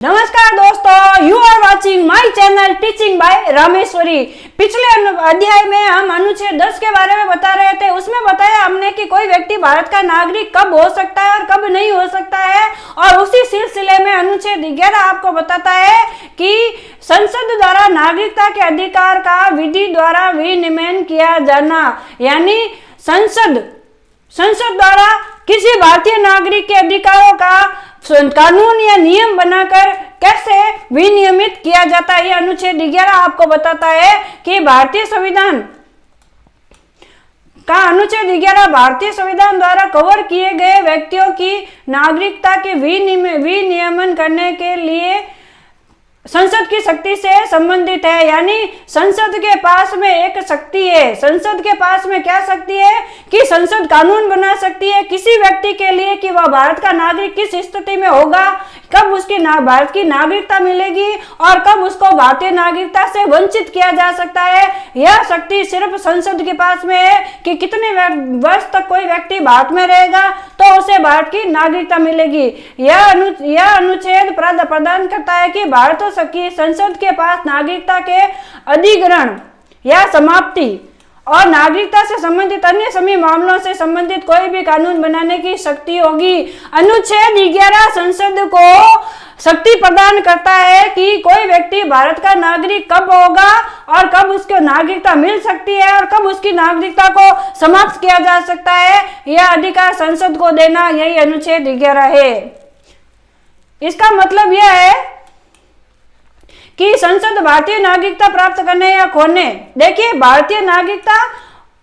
नमस्कार दोस्तों, you are watching my channel teaching by Rameshwari. पिछले अध्याय में हम अनुच्छेद 10 के बारे में बता रहे थे। उसमें बताया हमने कि कोई व्यक्ति भारत का नागरिक कब हो सकता है और कब नहीं हो सकता है, और उसी सिलसिले में अनुच्छेद 11 आपको बताता है कि संसद द्वारा नागरिकता के अधिकार का विधि द्वारा विनियमन किया जाना, यानी संसद द्वारा किसी भारतीय नागरिक के अधिकारों का कानून या नियम बनाकर कैसे विनियमित किया जाता है। यह अनुच्छेद 11 आपको बताता है कि भारतीय संविधान का अनुच्छेद 11 भारतीय संविधान द्वारा कवर किए गए व्यक्तियों की नागरिकता के विनियमन करने के लिए संसद की शक्ति से संबंधित है। यानी संसद के पास में एक शक्ति है। संसद के पास में क्या शक्ति है कि संसद कानून बना सकती है किसी व्यक्ति के लिए कि वह भारत का नागरिक किस स्थिति में होगा, कब उसकी भारत की नागरिकता मिलेगी और कब उसको भारतीय नागरिकता से वंचित किया जा सकता है। यह शक्ति सिर्फ संसद के पास में है कि कितने वर्ष तक कोई व्यक्ति भारत में रहेगा तो उसे भारत की नागरिकता मिलेगी। यह अनुच्छेद प्रदान करता है कि भारत की संसद के पास नागरिकता के अधिग्रहण या समाप्ति और नागरिकता से संबंधित अन्य सभी मामलों से संबंधित कोई भी कानून बनाने की शक्ति होगी। अनुच्छेद 11 संसद को शक्ति प्रदान करता है कि कोई व्यक्ति भारत का नागरिक कब होगा और कब उसको नागरिकता मिल सकती है और कब उसकी नागरिकता को समाप्त किया जा सकता है। यह अधिकार संसद को देना, यही अनुच्छेद 11 है। इसका मतलब यह है कि संसद भारतीय नागरिकता प्राप्त करने या खोने, देखिए, भारतीय नागरिकता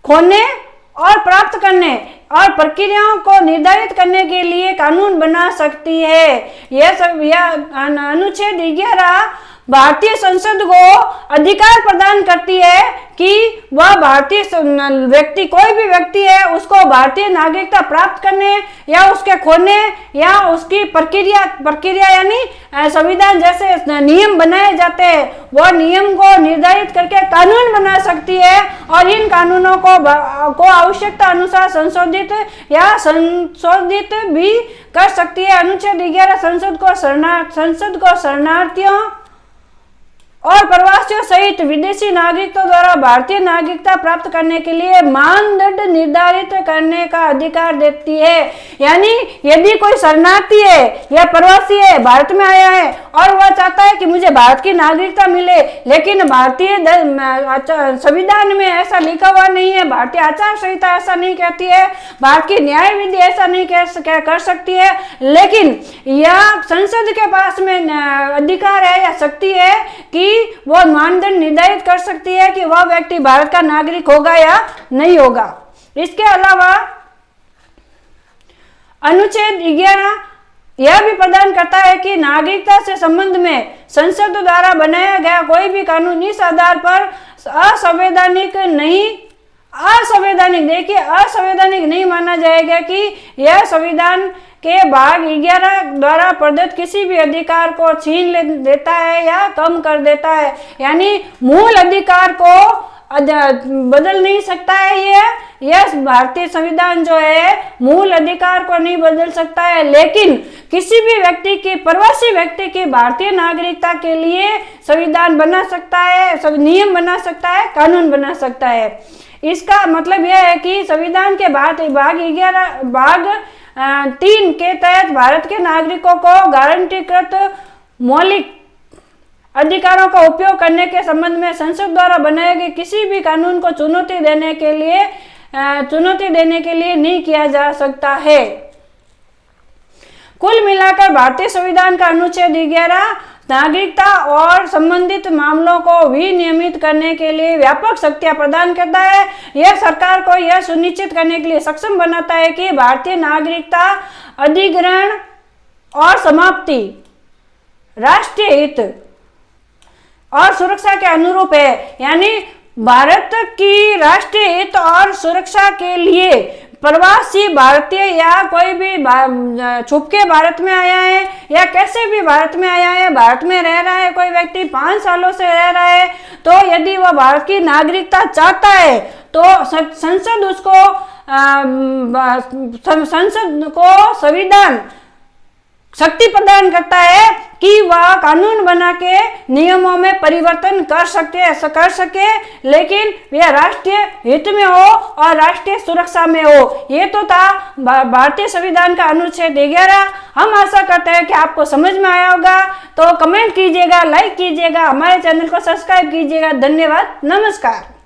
खोने और प्राप्त करने और प्रक्रियाओं को निर्धारित करने के लिए कानून बना सकती है। यह अनुच्छेद 11 भारतीय संसद को अधिकार प्रदान करती है कि वह भारतीय व्यक्ति, कोई भी व्यक्ति है, उसको भारतीय नागरिकता प्राप्त करने या उसके खोने या उसकी प्रक्रिया यानी संविधान जैसे नियम बनाए जाते हैं, वह नियम को निर्धारित करके कानून बना सकती है और इन कानूनों को आवश्यकता अनुसार संशोधित भी कर सकती है। अनुच्छेद 11 संसद को शरणार्थियों और प्रवासियों सहित विदेशी नागरिकों द्वारा भारतीय नागरिकता प्राप्त करने के लिए मानदंड निर्धारित करने का अधिकार देती है। यानी यदि कोई शरणार्थी है या प्रवासी है, भारत में आया है और वह चाहता है कि मुझे भारत की नागरिकता मिले, लेकिन भारतीय संविधान में ऐसा लिखा हुआ नहीं है, भारतीय आचार संहिता ऐसा नहीं कहती है, भारत की न्याय विधि ऐसा नहीं कर सकती है, लेकिन यह संसद के पास में अधिकार है या शक्ति है कि वो मानदंड निर्धारित कर सकती है कि वह व्यक्ति भारत का नागरिक होगा या नहीं होगा। इसके अलावा अनुच्छेद 11 यह भी प्रदान करता है कि नागरिकता से संबंध में संसद द्वारा बनाया गया कोई भी कानून इस आधार पर असंवैधानिक नहीं माना जाएगा कि यह संविधान के भाग 11 द्वारा प्रदत्त किसी भी अधिकार को छीन देता है या कम कर देता है। यानी मूल अधिकार को बदल नहीं सकता है। यह भारतीय संविधान जो है मूल अधिकार को नहीं बदल सकता है, लेकिन किसी भी व्यक्ति की, प्रवासी व्यक्ति की भारतीय नागरिकता के लिए संविधान बना सकता है, नियम बना सकता है, कानून बना सकता है। इसका मतलब यह है कि संविधान के भाग 3 के तहत भारत के नागरिकों को गारंटीकृत मौलिक अधिकारों का उपयोग करने के संबंध में संसद द्वारा बनाए गए किसी भी कानून को चुनौती देने के लिए नहीं किया जा सकता है। कुल मिलाकर भारतीय संविधान का अनुच्छेद 11 नागरिकता और संबंधित मामलों को विनियमित करने के लिए व्यापक शक्तियां प्रदान करता है। यह सरकार को यह सुनिश्चित करने के लिए सक्षम बनाता है कि भारतीय नागरिकता अधिग्रहण और समाप्ति राष्ट्रीय हित और सुरक्षा के अनुरूप है। यानी भारत की राष्ट्रीय हित और सुरक्षा के लिए प्रवासी भारतीय या कोई भी छुप के भारत में आया है या कैसे भी भारत में आया है, भारत में रह रहा है, कोई व्यक्ति 5 सालों से रह रहा है, तो यदि वह भारत की नागरिकता चाहता है तो संसद को संविधान शक्ति प्रदान करता है कि वह कानून बना के नियमों में परिवर्तन कर सके, लेकिन यह राष्ट्रीय हित में हो और राष्ट्रीय सुरक्षा में हो। ये तो था भारतीय संविधान का अनुच्छेद 11। हम आशा करते हैं कि आपको समझ में आया होगा। तो कमेंट कीजिएगा, लाइक कीजिएगा, हमारे चैनल को सब्सक्राइब कीजिएगा। धन्यवाद, नमस्कार।